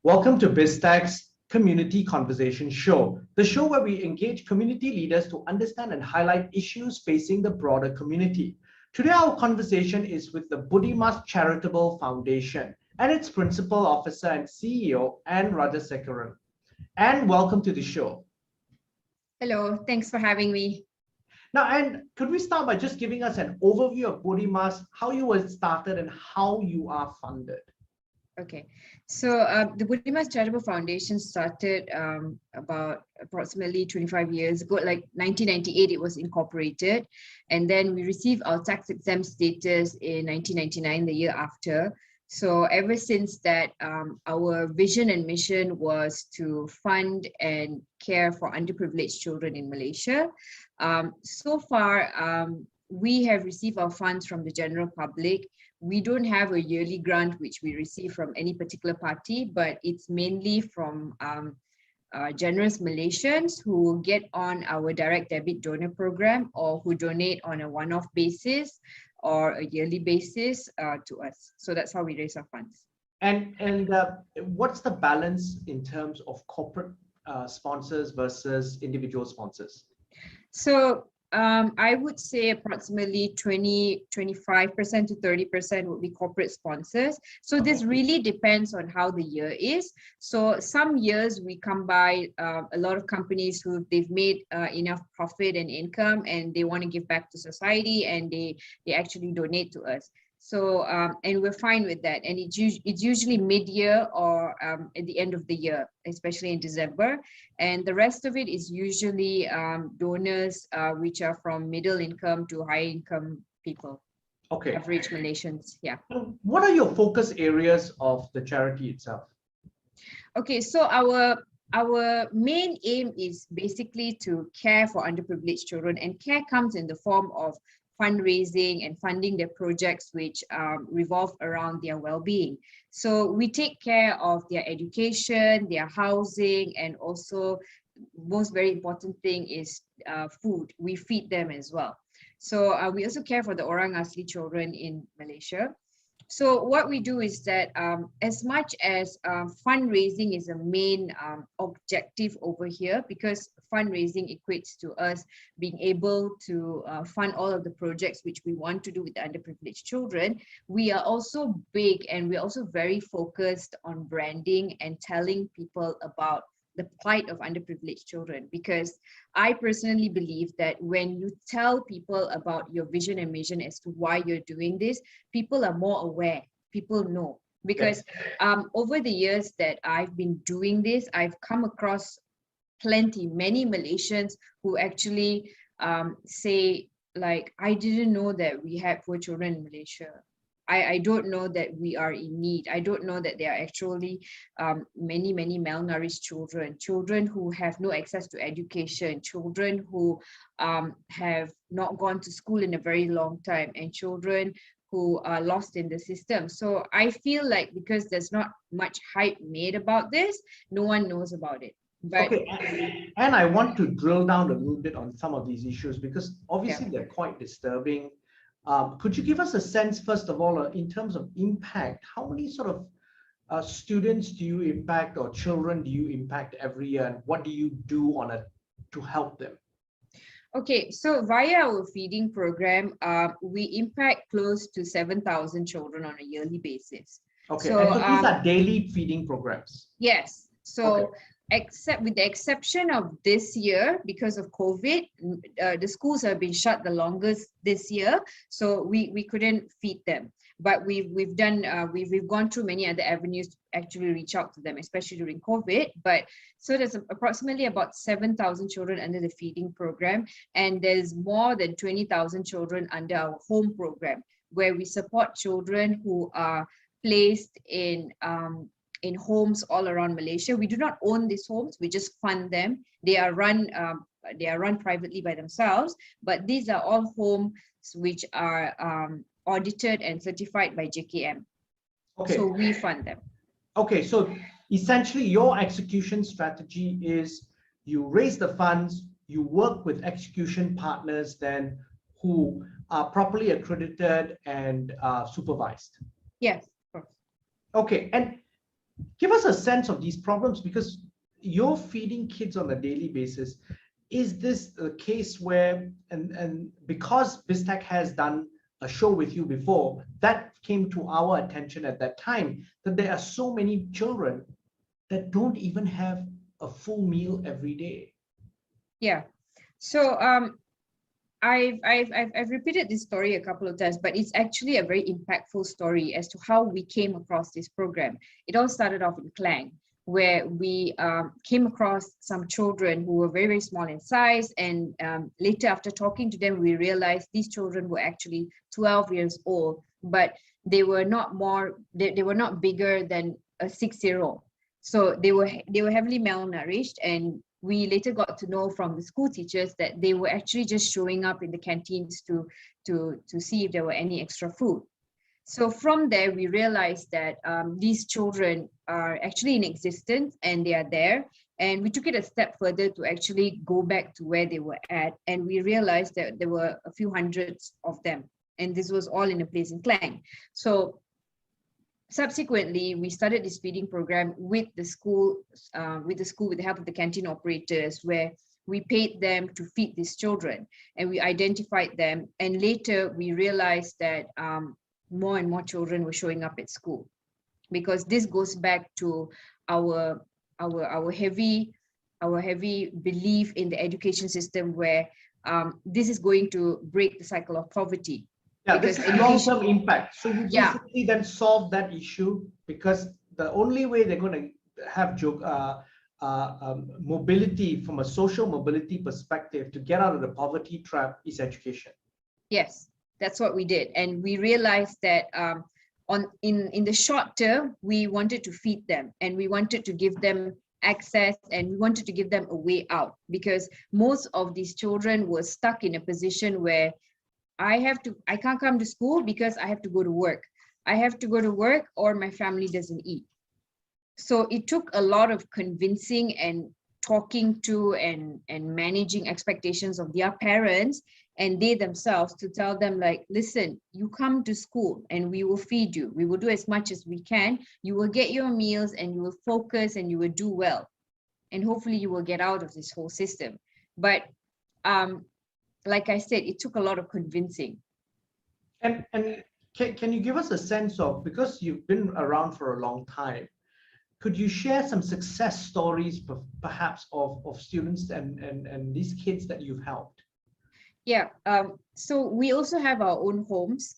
Welcome to BizTech's Community Conversation Show, the show where we engage community leaders to understand and highlight issues facing the broader community. Today, our conversation is with the Budimas Charitable Foundation and its Principal Officer and CEO, Anne Rajasaikaran. Anne, welcome to the show. Hello, thanks for having me. Now, Anne, could we start by just giving us an overview of Budimas, how you were started and how you are funded? Okay, so the Budimas Charitable Foundation started about approximately 25 years ago, like 1998 it was incorporated, and then we received our tax exempt status in 1999, the year after. So ever since that, our vision and mission was to fund and care for underprivileged children in Malaysia. So far, we have received our funds from the general public. We don't have a yearly grant which we receive from any particular party, but it's mainly from generous Malaysians who get on our direct debit donor program or who donate on a one-off basis or a yearly basis to us. So that's how we raise our funds. And what's the balance in terms of corporate sponsors versus individual sponsors? So I would say approximately 25% to 30% would be corporate sponsors. So this really depends on how the year is. So some years we come by a lot of companies who they've made enough profit and income and they want to give back to society and they actually donate to us. So, and we're fine with that. And it's usually mid-year or at the end of the year, especially in December. And the rest of it is usually donors, which are from middle income to high income people. Okay. Average Malaysians, yeah. What are your focus areas of the charity itself? Okay, so our main aim is basically to care for underprivileged children, and care comes in the form of fundraising and funding their projects which revolve around their well-being. So we take care of their education, their housing, and also most very important thing is food. We feed them as well. So we also care for the Orang Asli children in Malaysia. So what we do is that as much as fundraising is a main objective over here, because fundraising equates to us being able to fund all of the projects which we want to do with the underprivileged children, we are also big and we're also very focused on branding and telling people about the plight of underprivileged children, because I personally believe that when you tell people about your vision and mission as to why you're doing this, people are more aware, people know. Because over the years that I've been doing this, I've come across many Malaysians who actually say like, I didn't know that we had poor children in Malaysia. I don't know that we are in need. I don't know that there are actually many malnourished children who have no access to education, children who have not gone to school in a very long time, and children who are lost in the system. So I feel like because there's not much hype made about this, no one knows about it. But, okay, and I want to drill down a little bit on some of these issues because obviously they're quite disturbing. Could you give us a sense, first of all, in terms of impact? How many sort of students do you impact or children do you impact every year, and what do you do to help them? Okay, so via our feeding program, we impact close to 7,000 children on a yearly basis. Okay, so these are daily feeding programs? Yes. So except with the exception of this year, because of COVID, the schools have been shut the longest this year, so we couldn't feed them. But we've gone through many other avenues to actually reach out to them, especially during COVID. But so there's approximately about 7,000 children under the feeding program, and there's more than 20,000 children under our home program, where we support children who are placed in homes all around Malaysia. We do not own these homes; we just fund them. They are run privately by themselves, but these are all homes which are audited and certified by JKM. Okay. So we fund them. Okay, so essentially your execution strategy is you raise the funds, you work with execution partners then who are properly accredited and supervised. Yes, of course. Okay, and Give us a sense of these problems, because you're feeding kids on a daily basis. Is this a case where, and because BizTech has done a show with you before, that came to our attention at that time, that there are so many children that don't even have a full meal every day? Yeah. So I've repeated this story a couple of times, but it's actually a very impactful story as to how we came across this program. It all started off in Klang, where we came across some children who were very, very small in size. And later, after talking to them, we realized these children were actually 12 years old, but they were not they were not bigger than a 6-year-old. So they were heavily malnourished, and we later got to know from the school teachers that they were actually just showing up in the canteens to see if there were any extra food. So from there, we realized that these children are actually in existence and they are there. And we took it a step further to actually go back to where they were at. And we realized that there were a few hundreds of them. And this was all in a place in Klang. So subsequently, we started this feeding program with the school, with the help of the canteen operators, where we paid them to feed these children, and we identified them. And later, we realized that more and more children were showing up at school, because this goes back to our heavy belief in the education system, where this is going to break the cycle of poverty. Yeah, this is long-term impact. So you basically then solve that issue, because the only way they're going to have mobility from a social mobility perspective to get out of the poverty trap is education. Yes, that's what we did. And we realized that in the short term, we wanted to feed them, and we wanted to give them access, and we wanted to give them a way out, because most of these children were stuck in a position where I can't come to school because I have to go to work. I have to go to work or my family doesn't eat. So it took a lot of convincing and talking to and managing expectations of their parents and they themselves to tell them, like, listen, you come to school and we will feed you. We will do as much as we can. You will get your meals and you will focus and you will do well. And hopefully you will get out of this whole system. But like I said, it took a lot of convincing. And can you give us a sense of, because you've been around for a long time, could you share some success stories perhaps of students and these kids that you've helped? Yeah, so we also have our own homes,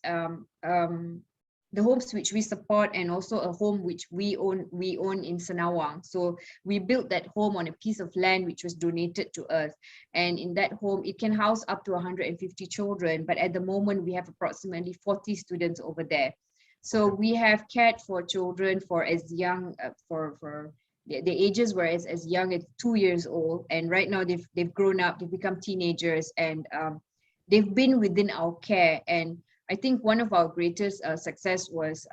the homes which we support, and also a home which we own in Senawang. So we built that home on a piece of land which was donated to us. And in that home, it can house up to 150 children. But at the moment, we have approximately 40 students over there. So we have cared for children for as young, for the ages were as young as 2 years old. And right now they've grown up, they've become teenagers, and they've been within our care. And I think one of our greatest success was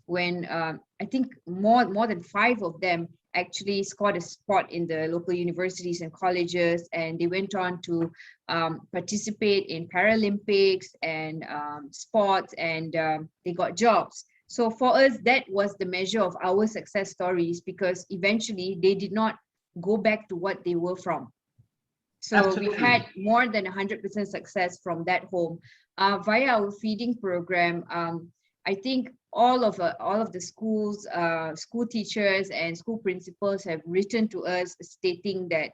when I think more than 5 of them actually scored a spot in the local universities and colleges, and they went on to participate in Paralympics and sports, and they got jobs. So for us, that was the measure of our success stories, because eventually they did not go back to what they were from. So Absolutely. We've had more than 100% success from that home. Via our feeding program, I think all of the schools, school teachers and school principals have written to us stating that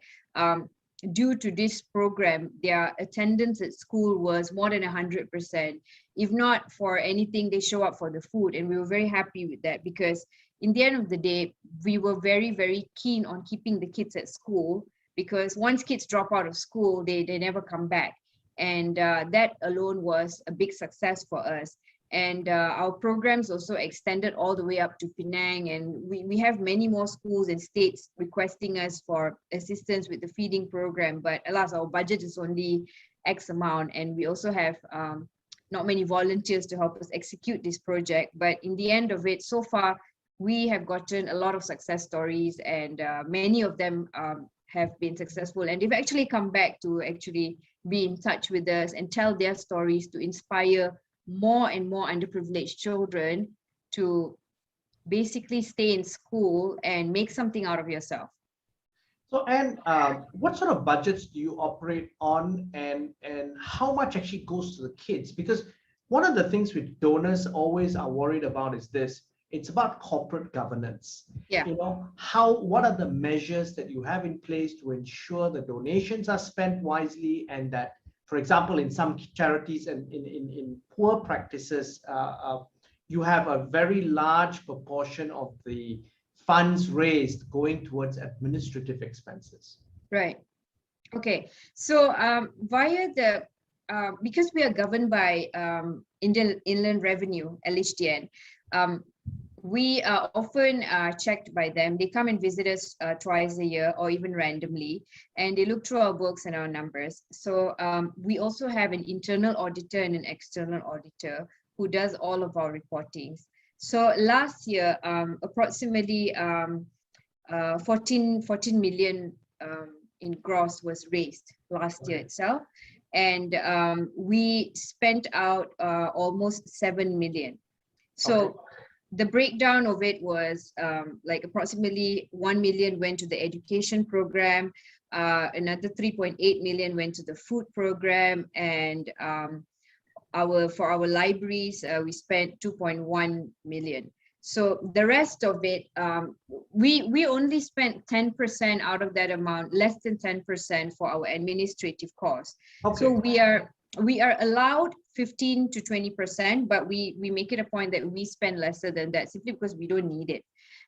due to this program, their attendance at school was more than 100%. If not for anything, they show up for the food. And we were very happy with that, because in the end of the day, we were very, very keen on keeping the kids at school, because once kids drop out of school, they never come back. And that alone was a big success for us. And our programs also extended all the way up to Penang, and we have many more schools and states requesting us for assistance with the feeding program. But alas, our budget is only X amount, and we also have not many volunteers to help us execute this project. But in the end of it, so far, we have gotten a lot of success stories, and many of them have been successful, and they've actually come back to actually be in touch with us and tell their stories to inspire more and more underprivileged children to basically stay in school and make something out of yourself. So, and what sort of budgets do you operate on, and how much actually goes to the kids? Because one of the things with donors always are worried about is this: it's about corporate governance. Yeah. What are the measures that you have in place to ensure the donations are spent wisely, and that, for example, in some charities and in poor practices, you have a very large proportion of the funds raised going towards administrative expenses. Right. Okay. So via the because we are governed by Indian Inland Revenue, LHDN, we are often checked by them. They come and visit us twice a year or even randomly, and they look through our books and our numbers. So we also have an internal auditor and an external auditor who does all of our reportings. So last year, approximately 14 million in gross was raised last year itself. And we spent out almost 7 million. So the breakdown of it was like approximately 1 million went to the education program, another 3.8 million went to the food program, and for our libraries, we spent 2.1 million. So the rest of it, we only spent 10% out of that amount, less than 10% for our administrative costs. So we are allowed 15 to 20%, but we make it a point that we spend lesser than that simply because we don't need it.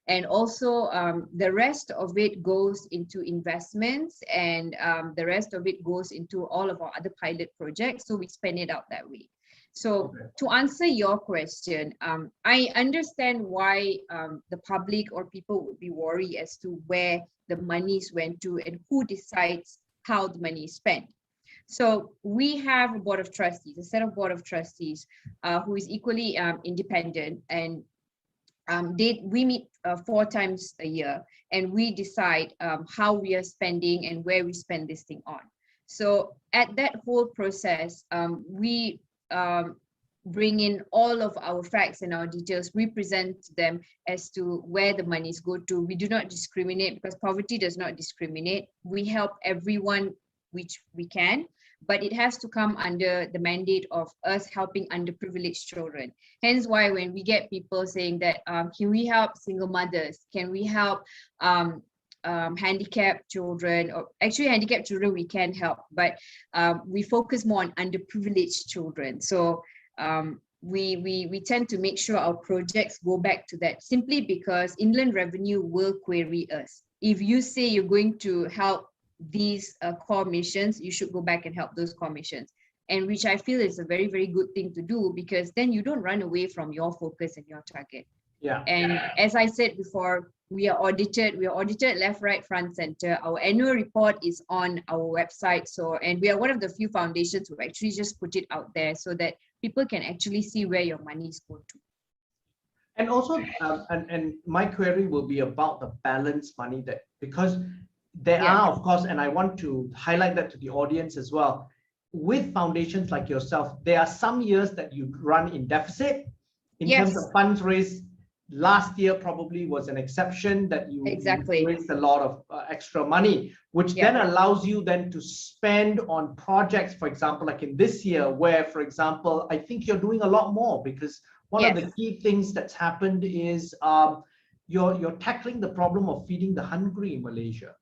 And also the rest of it goes into investments, and the rest of it goes into all of our other pilot projects. So we spend it out that way. So to answer your question, I understand why the public or people would be worried as to where the monies went to and who decides how the money is spent. So we have a board of trustees, a set of board of trustees who is equally independent, and we meet 4 times a year, and we decide how we are spending and where we spend this thing on. So at that whole process, we bring in all of our facts and our details. We present them as to where the monies go to. We do not discriminate, because poverty does not discriminate. We help everyone which we can, but it has to come under the mandate of us helping underprivileged children. Hence why when we get people saying that, can we help single mothers? Can we help handicapped children? Or actually handicapped children we can help, but we focus more on underprivileged children. So we tend to make sure our projects go back to that, simply because Inland Revenue will query us. If you say you're going to help these core missions, you should go back and help those core missions, and which I feel is a very, very good thing to do, because then you don't run away from your focus and your target. Yeah. And as I said before, we are audited left, right, front, center. Our annual report is on our website. So, and we are one of the few foundations who actually just put it out there so that people can actually see where your monies go to. And also, and my query will be about the balanced money, that because there are, of course, and I want to highlight that to the audience as well, with foundations like yourself, there are some years that you run in deficit in terms of funds raised. Last year probably was an exception, that you raised a lot of extra money, which then allows you then to spend on projects, for example, like in this year, where, for example, I think you're doing a lot more, because one of the key things that's happened is you're tackling the problem of feeding the hungry in Malaysia.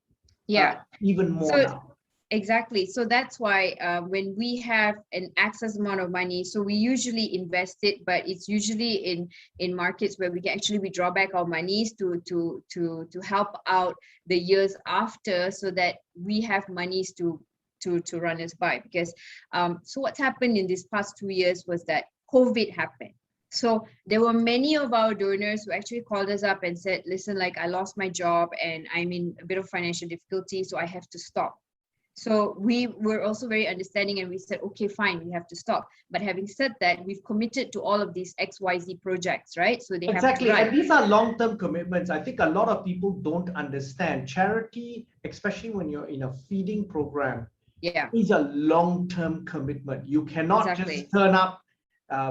Even more now. Exactly. So that's why when we have an excess amount of money, so we usually invest it, but it's usually in markets where we can actually withdraw back our monies to help out the years after, so that we have monies to run us by. Because so what's happened in these past 2 years was that COVID happened. So there were many of our donors who actually called us up and said, listen, like, I lost my job and I'm in a bit of financial difficulty, so I have to stop. So we were also very understanding, and we said, okay, fine, we have to stop. But having said that, we've committed to all of these XYZ projects, right? So they have to run. And these are long-term commitments. I think a lot of people don't understand charity, especially when you're in a feeding program, is a long-term commitment. You cannot just turn up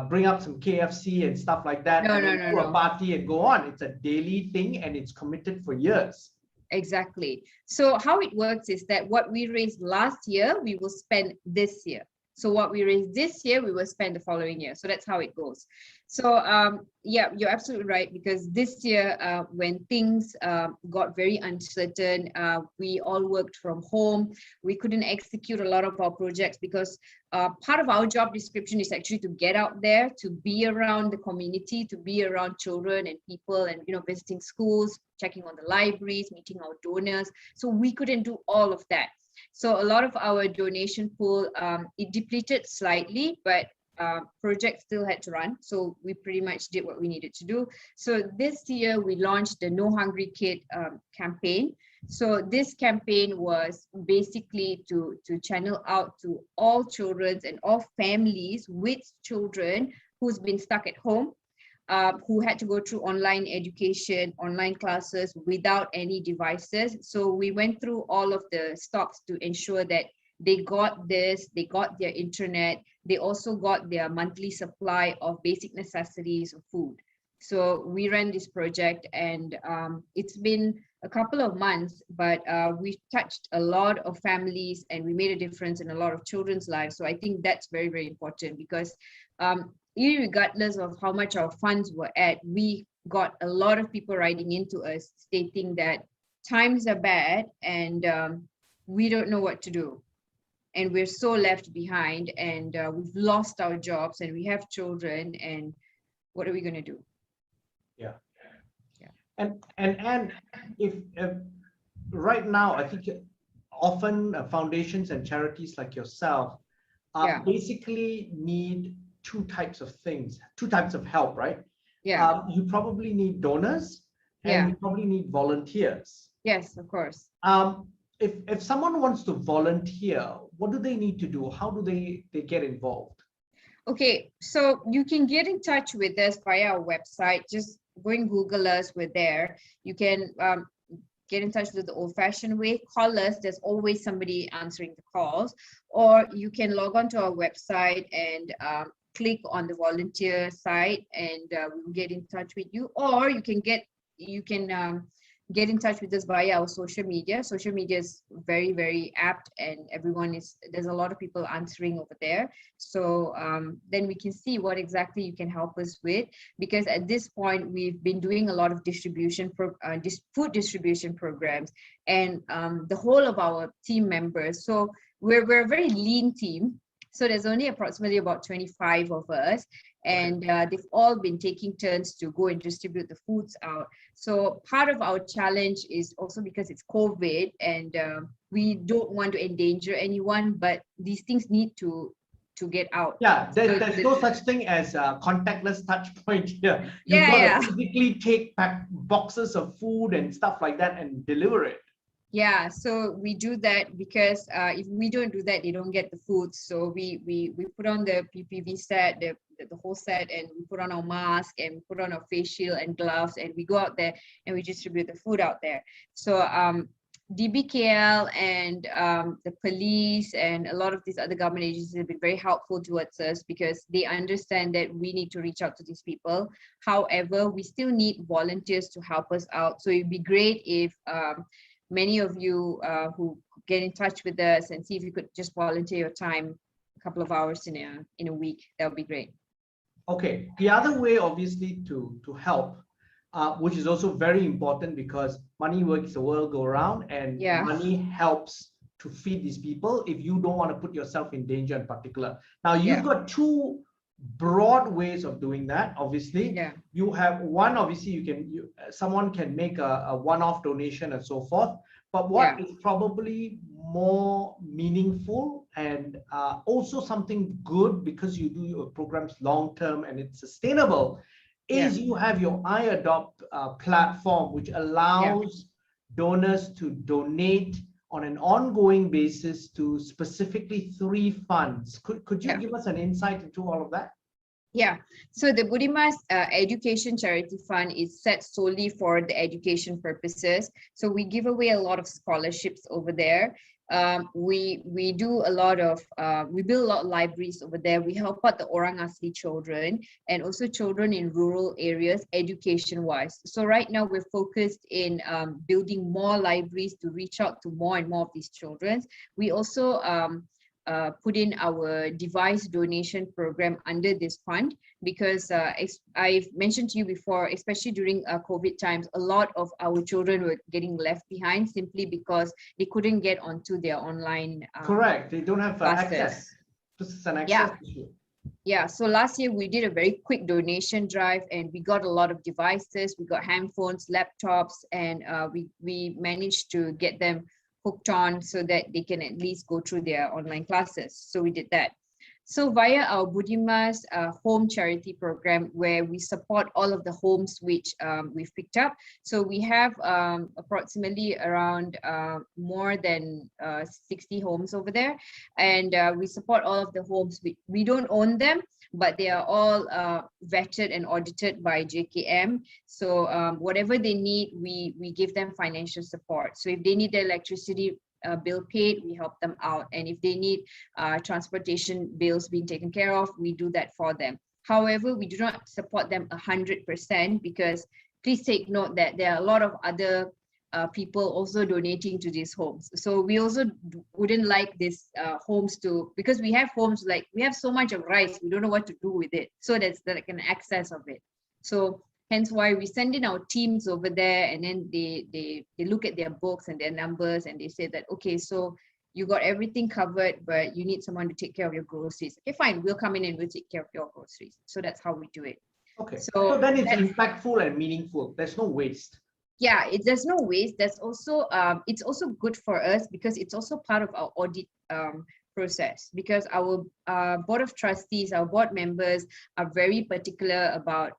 bring up some KFC and stuff like that, No, and no, then no, do a no. party and go on. It's a daily thing and it's committed for years. Exactly. So how it works is that what we raised last year, we will spend this year. So what we raise this year, we will spend the following year. So that's how it goes. So yeah, you're absolutely right, because this year, when things got very uncertain, we all worked from home. We couldn't execute a lot of our projects because part of our job description is actually to get out there, to be around the community, to be around children and people, and visiting schools, checking on the libraries, meeting our donors. So we couldn't do all of that. So a lot of our donation pool, it depleted slightly, but projects still had to run. So we pretty much did what we needed to do. So this year we launched the No Hungry Kid campaign. So this campaign was basically to channel out to all children and all families with children who's been stuck at home, who had to go through online education, online classes without any devices. So we went through all of the stops to ensure that they got this, they got their internet, they also got their monthly supply of basic necessities of food. So we ran this project, and it's been a couple of months, but we touched a lot of families and we made a difference in a lot of children's lives. So I think that's very, very important, because regardless of how much our funds were at, we got a lot of people writing into us stating that times are bad and we don't know what to do. And we're so left behind, and we've lost our jobs and we have children, and what are we going to do? Yeah. And if right now, I think often foundations and charities like yourself basically need two types of things, two types of help, right? Yeah. You probably need donors and you probably need volunteers. Yes, of course. If someone wants to volunteer, what do they need to do? How do they get involved? Okay, so you can get in touch with us via our website. Just go and Google us, we're there. You can get in touch with the old-fashioned way, call us, there's always somebody answering the calls, or you can log on to our website and click on the volunteer site, and we'll get in touch with you. Or you can get in touch with us via our social media. Social media is very, very apt, and there's a lot of people answering over there. So then we can see what exactly you can help us with, because at this point we've been doing a lot of food distribution programs, and the whole of our team members. So we're a very lean team. So there's only approximately about 25 of us, and they've all been taking turns to go and distribute the foods out. So part of our challenge is also because it's COVID, and we don't want to endanger anyone, but these things need to get out. Yeah, there's no such thing as a contactless touch point here. You've got to physically take back boxes of food and stuff like that and deliver it. Yeah, so we do that because if we don't do that, they don't get the food. So we put on the PPV set, the whole set, and we put on our mask and we put on our face shield and gloves, and we go out there and we distribute the food out there. So DBKL and the police and a lot of these other government agencies have been very helpful towards us, because they understand that we need to reach out to these people. However, we still need volunteers to help us out. So it'd be great if many of you who get in touch with us and see if you could just volunteer your time, a couple of hours in a week. That would be great. Okay, the other way obviously to help, which is also very important, because money works the world go around, and money helps to feed these people if you don't want to put yourself in danger in particular. Now you've got two broad ways of doing that. Obviously, you have one, obviously someone can make a one-off donation and so forth, but what is probably more meaningful and also something good, because you do your programs long-term and it's sustainable, is you have your iAdopt platform, which allows donors to donate on an ongoing basis to specifically 3 funds. Could you give us an insight into all of that? Yeah, so the Budimas Education Charity Fund is set solely for the education purposes. So we give away a lot of scholarships over there. We do a lot of we build a lot of libraries over there. We help out the Orang Asli children and also children in rural areas education wise. So right now we're focused in building more libraries to reach out to more and more of these children. We also put in our device donation program under this fund because I've mentioned to you before, especially during COVID times, a lot of our children were getting left behind simply because they couldn't get onto their online Correct. They don't have access. This is an access issue. Yeah, so last year we did a very quick donation drive and we got a lot of devices. We got handphones, laptops, and we managed to get them hooked on so that they can at least go through their online classes. So we did that. So via our Budimas home charity program, where we support all of the homes which we've picked up. So we have approximately around more than 60 homes over there. And we support all of the homes. We don't own them, but they are all vetted and audited by JKM. So whatever they need, we give them financial support. So if they need their electricity bill paid, we help them out. And if they need transportation bills being taken care of, we do that for them. However, we do not support them 100% because please take note that there are a lot of other people also donating to these homes. So we also wouldn't like these homes to, because we have homes like, we have so much of rice, we don't know what to do with it. So that's like an excess of it. So hence why we send in our teams over there, and then they look at their books and their numbers and they say that, okay, so you got everything covered, but you need someone to take care of your groceries. Okay, fine, we'll come in and we'll take care of your groceries. So that's how we do it. Okay, so then it's impactful and meaningful. There's no waste. Yeah, there's no waste. There's also it's also good for us because it's also part of our audit process, because our board of trustees, our board members are very particular about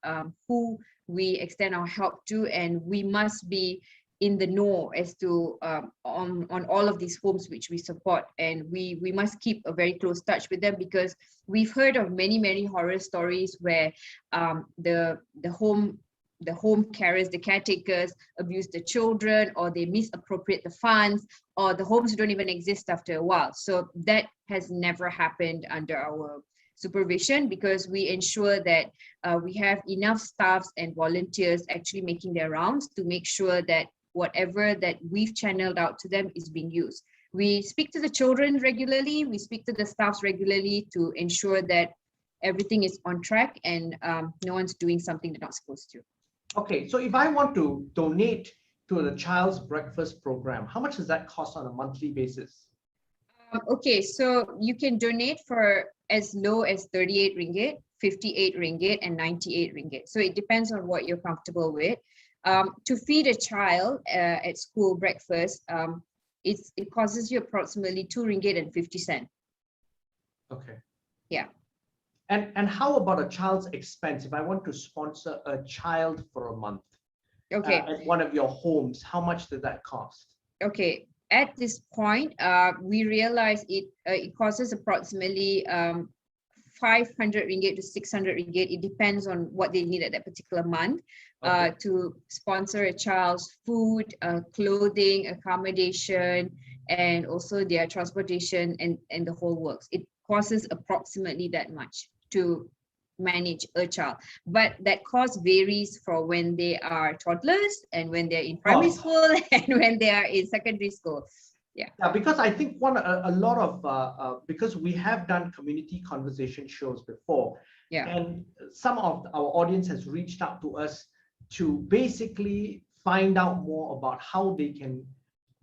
who we extend our help to, and we must be in the know as to on all of these homes which we support, and we must keep a very close touch with them, because we've heard of many horror stories where the home carers, the caretakers abuse the children, or they misappropriate the funds, or the homes don't even exist after a while. So that has never happened under our supervision, because we ensure that we have enough staffs and volunteers actually making their rounds to make sure that whatever that we've channeled out to them is being used. We speak to the children regularly, we speak to the staffs regularly to ensure that everything is on track and no one's doing something they're not supposed to. Okay, so if I want to donate to the child's breakfast program, how much does that cost on a monthly basis? Okay, so you can donate for as low as 38 ringgit, 58 ringgit, and 98 ringgit. So it depends on what you're comfortable with. To feed a child at school breakfast, it costs you approximately 2 ringgit and 50 cents. Okay. Yeah. And how about a child's expense? If I want to sponsor a child for a month, okay, at one of your homes, how much does that cost? Okay, at this point, we realize it costs approximately 500 ringgit to 600 ringgit. It depends on what they need at that particular month. Okay. To sponsor a child's food, clothing, accommodation, and also their transportation and the whole works. It costs approximately that much to manage a child, but that cost varies for when they are toddlers and when they're in primary school and when they are in secondary school. Yeah, because I think a lot of because we have done community conversation shows before, and some of our audience has reached out to us to basically find out more about how they can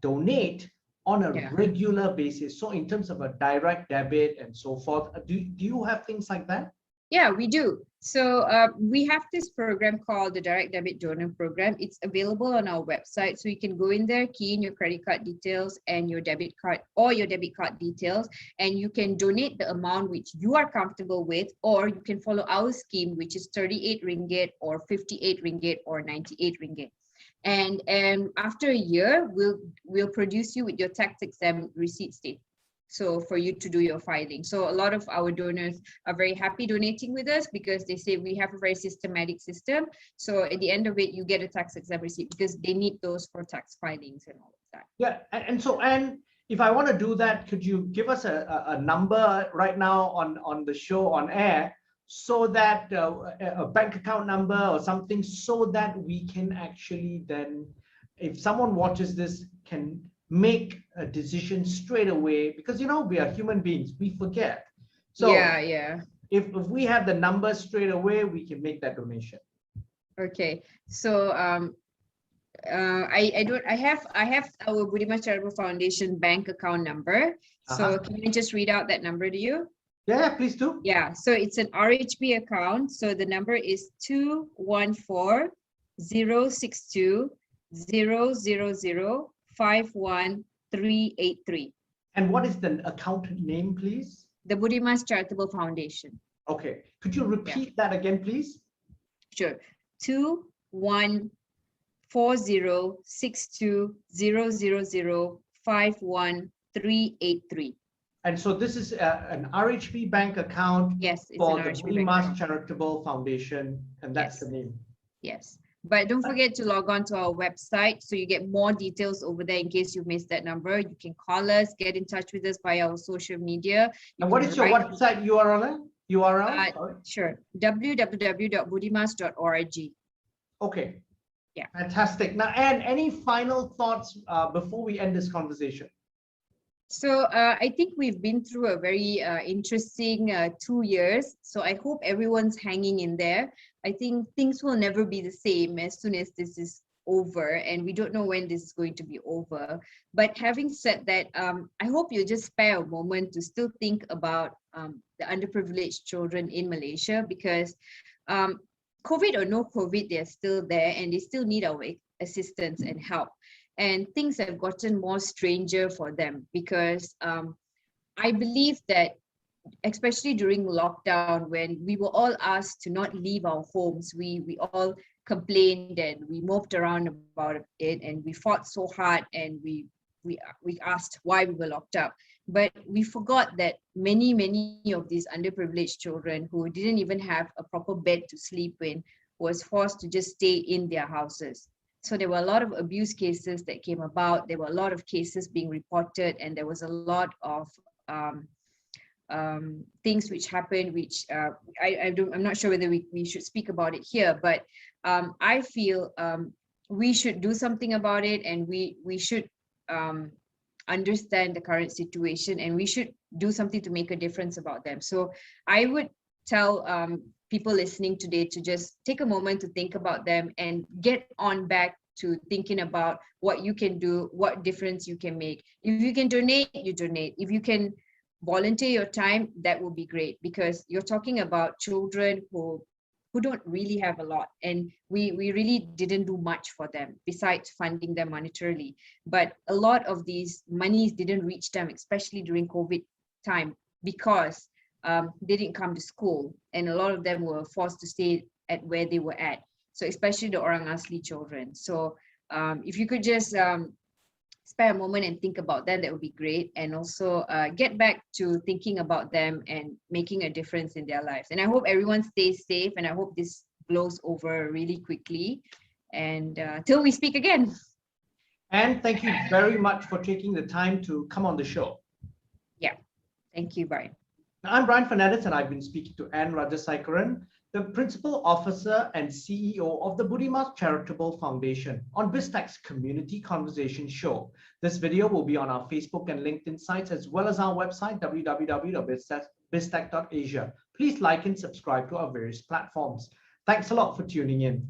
donate on a regular basis. So in terms of a direct debit and so forth, do you have things like that? Yeah, we do. So we have this program called the Direct Debit Donor Program. It's available on our website. So you can go in there, key in your credit card details and your debit card or your debit card details, and you can donate the amount which you are comfortable with, or you can follow our scheme, which is 38 ringgit or 58 ringgit or 98 ringgit. And after a year, we'll produce you with your tax-exempt receipt statement, so for you to do your filing. So a lot of our donors are very happy donating with us because they say we have a very systematic system. So at the end of it, you get a tax-exempt receipt because they need those for tax filings and all of that. Yeah, and so Anne, if I want to do that, could you give us a number right now on the show on air, so that a bank account number or something, so that we can actually then, if someone watches this, can make a decision straight away, because we are human beings, we forget. So yeah. if we have the numbers straight away, we can make that donation. Okay, so I have our Budimas Charitable Foundation bank account number. So can I just read out that number to you? Yeah, please do. Yeah, so it's an RHB account. So the number is 214-062-000-51383. And what is the account name, please? The Budimas Charitable Foundation. Okay, could you repeat that again, please? Sure. 214-062-000-51383. And so this is an RHB bank account. Yes, it's for an the RHB Budimas Charitable Foundation, and that's yes. the name. Yes, but don't forget to log on to our website so you get more details over there in case you missed that number. You can call us, get in touch with us via our social media. And what is your website URL? Sure, www.budimas.org. Okay. Yeah. Fantastic. Now, Anne, any final thoughts before we end this conversation? So I think we've been through a very interesting 2 years. So I hope everyone's hanging in there. I think things will never be the same as soon as this is over, and we don't know when this is going to be over. But having said that, I hope you'll just spare a moment to still think about the underprivileged children in Malaysia, because COVID or no COVID, they're still there and they still need our assistance and help. And things have gotten more stranger for them, because I believe that, especially during lockdown, when we were all asked to not leave our homes, we all complained and we moped around about it, and we fought so hard, and we asked why we were locked up. But we forgot that many of these underprivileged children who didn't even have a proper bed to sleep in was forced to just stay in their houses. So there were a lot of abuse cases that came about. There were a lot of cases being reported, and there was a lot of things which happened, which I'm not sure whether we should speak about it here, but I feel we should do something about it, and we should understand the current situation, and we should do something to make a difference about them. So I would tell people listening today to just take a moment to think about them and get on back to thinking about what you can do, what difference you can make. If you can donate, you donate. If you can volunteer your time, that would be great, because you're talking about children who don't really have a lot, and we really didn't do much for them besides funding them monetarily. But a lot of these monies didn't reach them, especially during COVID time, because they didn't come to school, and a lot of them were forced to stay at where they were at. So especially the Orang Asli children. So if you could just spare a moment and think about that, that would be great. And also get back to thinking about them and making a difference in their lives. And I hope everyone stays safe, and I hope this blows over really quickly. And till we speak again. And thank you very much for taking the time to come on the show. Yeah, thank you, Brian. I'm Brian Fernandez, and I've been speaking to Anne Rajasaikaran, the Principal Officer and CEO of the Budimas Charitable Foundation, on BizTech's Community Conversation Show. This video will be on our Facebook and LinkedIn sites, as well as our website, www.biztech.asia. Please like and subscribe to our various platforms. Thanks a lot for tuning in.